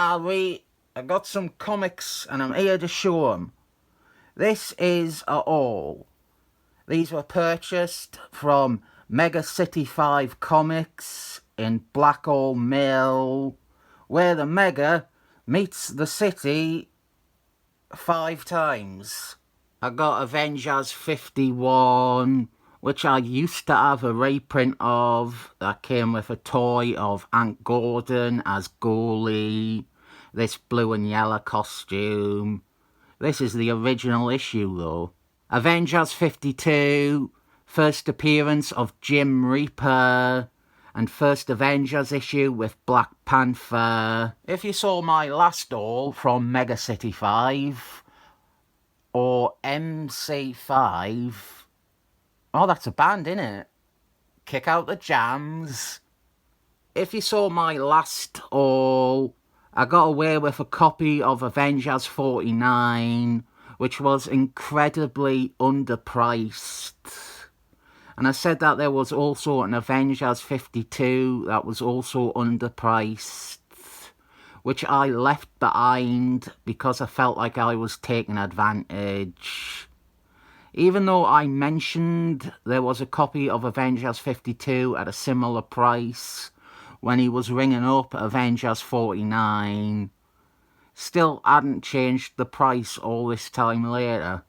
I got some comics and I'm here to show them. This is a haul. These were purchased from Mega City 5 Comics in Blackhall Mill, where the Mega meets the City 5 times. I got Avengers 51, which I used to have a reprint of, that came with a toy of Aunt Gordon as goalie, this blue and yellow costume. This is the original issue though. Avengers 52, first appearance of Jim Reaper, and first Avengers issue with Black Panther. If you saw my last haul from Mega City 5, or MC5, oh, that's a band, innit? Kick out the jams. If you saw my last haul, I got away with a copy of Avengers 49, which was incredibly underpriced. And I said that there was also an Avengers 52 that was also underpriced, which I left behind because I felt like I was taking advantage. Even though I mentioned there was a copy of Avengers 52 at a similar price when he was ringing up Avengers 49, still hadn't changed the price all this time later.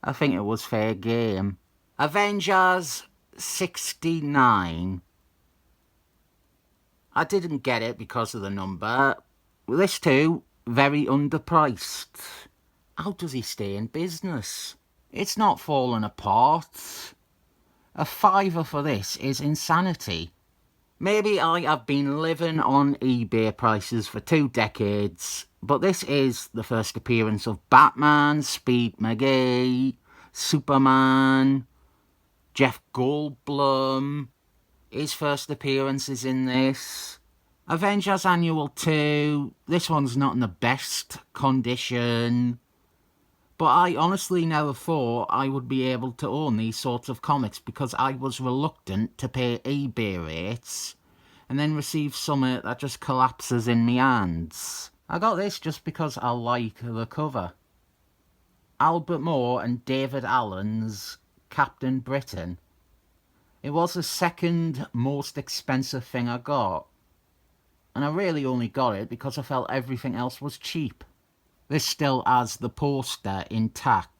I think it was fair game. Avengers 69. I didn't get it because of the number. This too, very underpriced. How does he stay in business? It's not falling apart. A fiver for this is insanity. Maybe I have been living on eBay prices for 2 decades, but this is the first appearance of Batman, Speed McGee, Superman, Jeff Goldblum. His first appearance is in this. Avengers Annual 2, this one's not in the best condition, but I honestly never thought I would be able to own these sorts of comics because I was reluctant to pay eBay rates and then receive something that just collapses in my hands. I got this just because I like the cover. Albert Moore and David Allen's Captain Britain. It was the second most expensive thing I got, and I really only got it because I felt everything else was cheap. This still has the poster intact,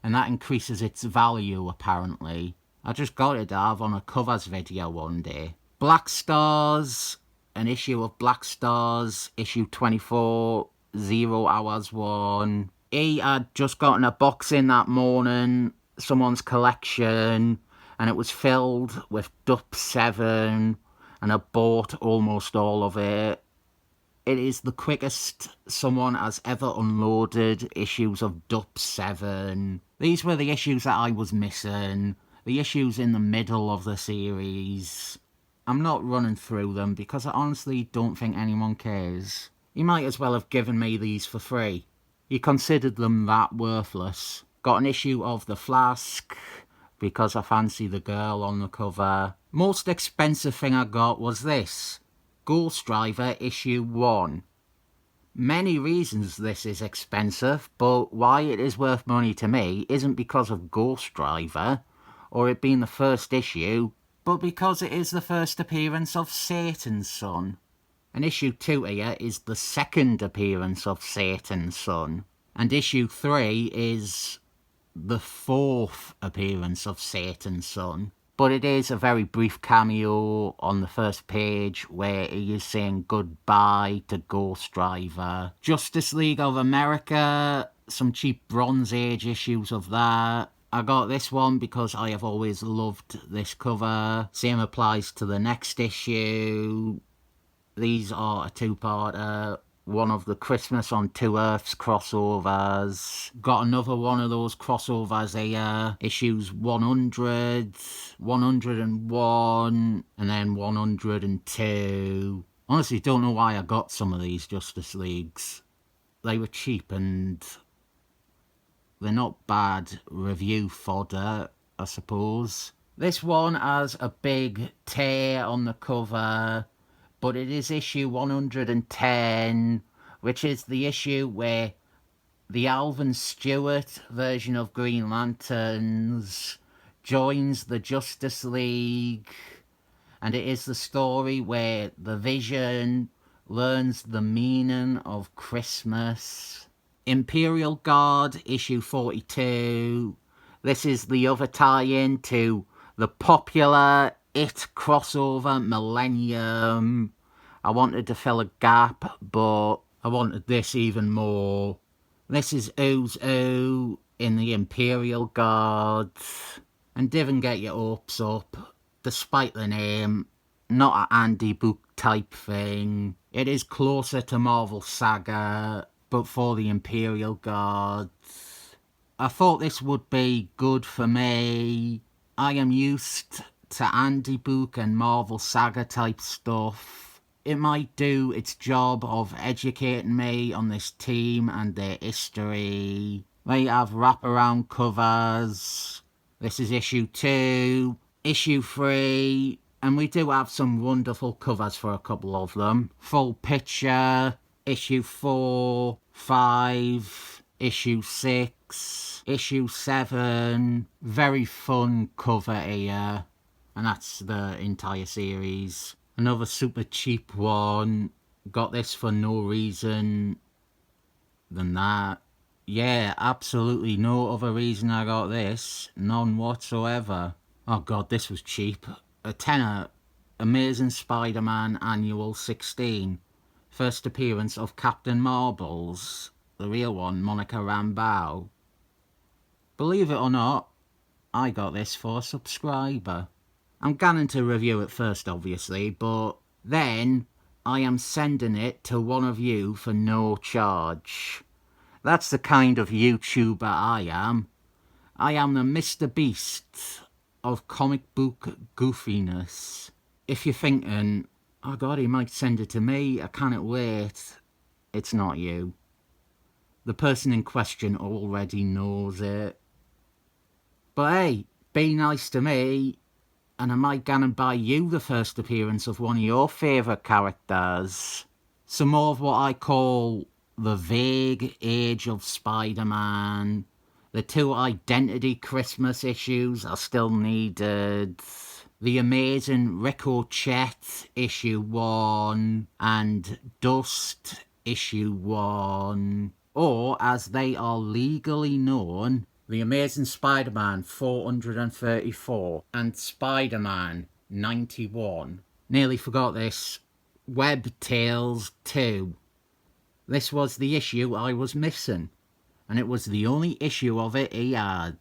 and that increases its value apparently. I just got it to have on a covers video one day. Black Stars, an issue of Black Stars, issue 24, 0 Hours 1. He had just gotten a box in that morning, someone's collection, and it was filled with Dup 7, and I bought almost all of it. It is the quickest someone has ever unloaded issues of Dup 7. These were the issues that I was missing, the issues in the middle of the series. I'm not running through them because I honestly don't think anyone cares. He might as well have given me these for free. He considered them that worthless. Got an issue of The Flask because I fancy the girl on the cover. Most expensive thing I got was this, Ghost Driver issue 1. Many reasons this is expensive, but why it is worth money to me isn't because of Ghost Driver, or it being the first issue, but because it is the first appearance of Satan's son. And issue 2 here is the second appearance of Satan's son. And issue 3 is the 4th appearance of Satan's son. But it is a very brief cameo on the first page where he is saying goodbye to Ghost Driver. Justice League of America, some cheap Bronze Age issues of that. I got this one because I have always loved this cover. Same applies to the next issue. These are a 2-parter. One of the Christmas on Two Earths crossovers. Got another one of those crossovers here. Issues 100, 101, and then 102. Honestly, don't know why I got some of these Justice Leagues. They were cheap and they're not bad review fodder, I suppose. This one has a big tear on the cover. but it is issue 110, which is the issue where the Alvin Stewart version of Green Lanterns joins the Justice League, and it is the story where the Vision learns the meaning of Christmas. Imperial Guard, issue 42. This is the other tie-in to the popular It crossover Millennium. I wanted to fill a gap, but I wanted this even more. This is Ozo in the Imperial Guard, and didn't get your hopes up, despite the name. Not an Andy book type thing. It is closer to Mar-Vell Saga, but for the Imperial Guard. I thought this would be good for me. I am used to Andy book and Mar-Vell Saga type stuff. It might do its job of educating me on this team and their history. They have wraparound covers. This is issue 2. Issue 3. And we do have some wonderful covers for a couple of them. Full picture. Issue 4, 5, issue 6, issue 7. Very fun cover here. And that's the entire series. Another super cheap one. Got this for no reason than that. Yeah, absolutely no other reason I got this. None whatsoever. Oh god, this was cheap. A tenner. Amazing Spider-Man Annual 16. First appearance of Captain Marbles. The real one, Monica Rambeau. Believe it or not, I got this for a subscriber. I'm going to review it first, obviously, but then I am sending it to one of you for no charge. That's the kind of YouTuber I am. I am the Mr. Beast of comic book goofiness. If you're thinking, oh god, he might send it to me, I can't wait, it's not you. The person in question already knows it. But hey, be nice to me, and I might go and buy you the first appearance of one of your favourite characters. Some more of what I call the vague age of Spider-Man. The 2 Identity Christmas issues are still needed. The Amazing Ricochet issue 1 and Dust issue 1. Or, as they are legally known, The Amazing Spider-Man 434 and Spider-Man 91. Nearly forgot this. Web Tales 2. This was the issue I was missing, and it was the only issue of it he had.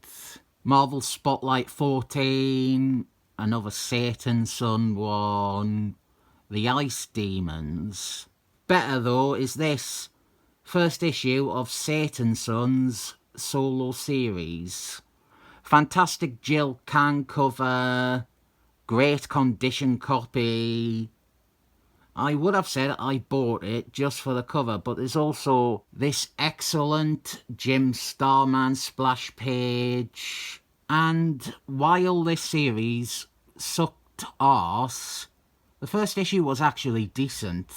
Marvel Spotlight 14, another Satan Son 1, The Ice Demons. Better though is this, first issue of Satan Son's solo series. Fantastic Jill Kang cover, great condition copy. I would have said I bought it just for the cover, but there's also this excellent Jim Starman splash page. And while this series sucked arse, the first issue was actually decent.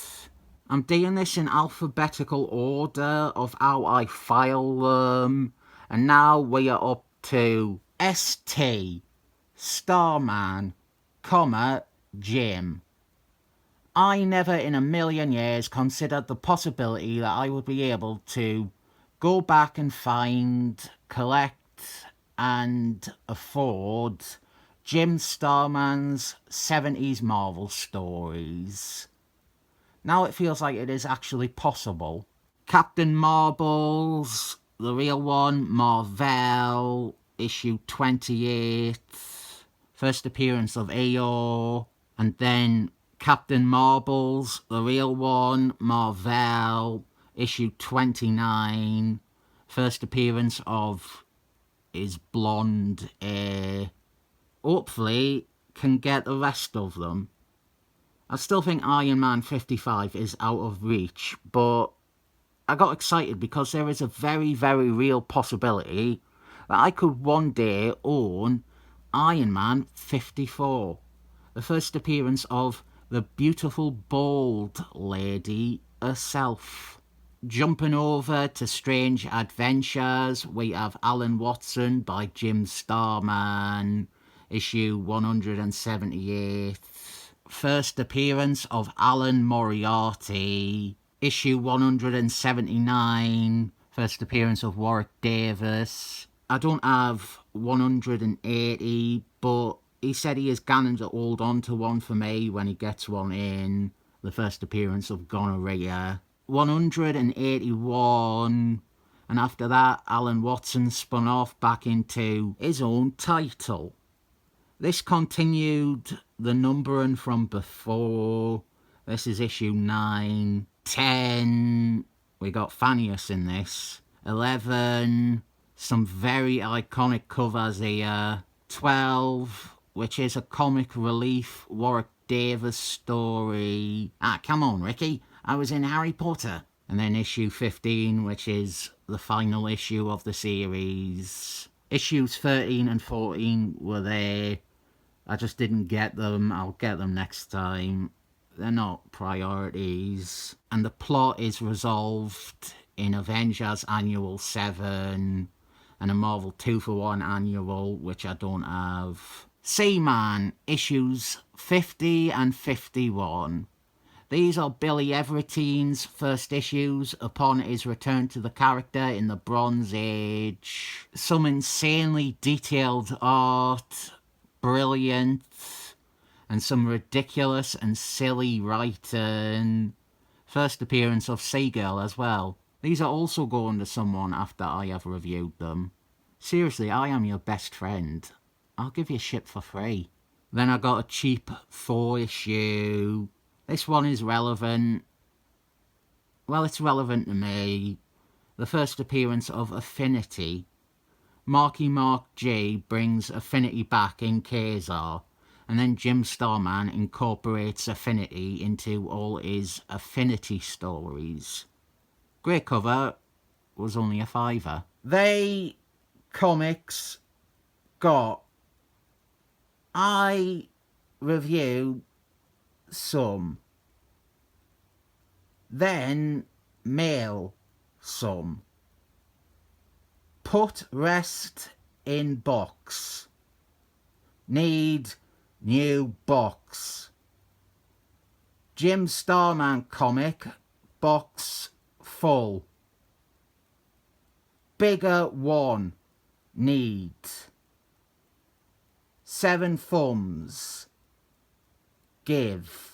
I'm doing this in alphabetical order of how I file them, and now we are up to ST, Starman, Jim. I never in a million years considered the possibility that I would be able to go back and find, collect and afford Jim Starman's 70s Marvel stories. Now it feels like it is actually possible. Captain Marbles, the real one, Mar-Vell, issue 28, first appearance of Eeyore, and then Captain Marbles, the real one, Mar-Vell, issue 29, first appearance of his blonde heir. Hopefully can get the rest of them. I still think Iron Man 55 is out of reach, but I got excited because there is a very, very real possibility that I could one day own Iron Man 54, the first appearance of the beautiful bald lady herself. Jumping over to Strange Adventures, we have Alan Watson by Jim Starman, issue 178. First appearance of Alan Moriarty, issue 179. First appearance of Warwick Davis. I don't have 180, but he said he is going to hold on to one for me when he gets one in. The first appearance of Gonorrhea. 181, and after that Alan Watson spun off back into his own title. This continued the numbering from before. This is issue 9. 10, we got Phineas in this. 11, some very iconic covers here. 12, which is a comic relief Warwick Davis story. Come on, Ricky, I was in Harry Potter. And then issue 15, which is the final issue of the series. Issues 13 and 14 were there. I just didn't get them. I'll get them next time. They're not priorities. And the plot is resolved in Avengers Annual 7 and a Marvel 2-for-1 Annual, which I don't have. Seaman, issues 50 and 51. These are Billy Everettine's first issues upon his return to the character in the Bronze Age. Some insanely detailed art, brilliant, and some ridiculous and silly writing. First appearance of Seagirl as well. These are also going to someone after I have reviewed them. Seriously, I am your best friend. I'll give you shit for free. Then I got a cheap 4 issue. This one is relevant. Well, it's relevant to me. The first appearance of Affinity. Marky Mark G brings Affinity back in Kazar, and then Jim Starman incorporates Affinity into all his Affinity stories. Great cover, was only a £5. They comics got... I reviewed some, then mail some, put rest in box, need new box, Jim Starman comic box full, bigger one, need, 7 thumbs, give.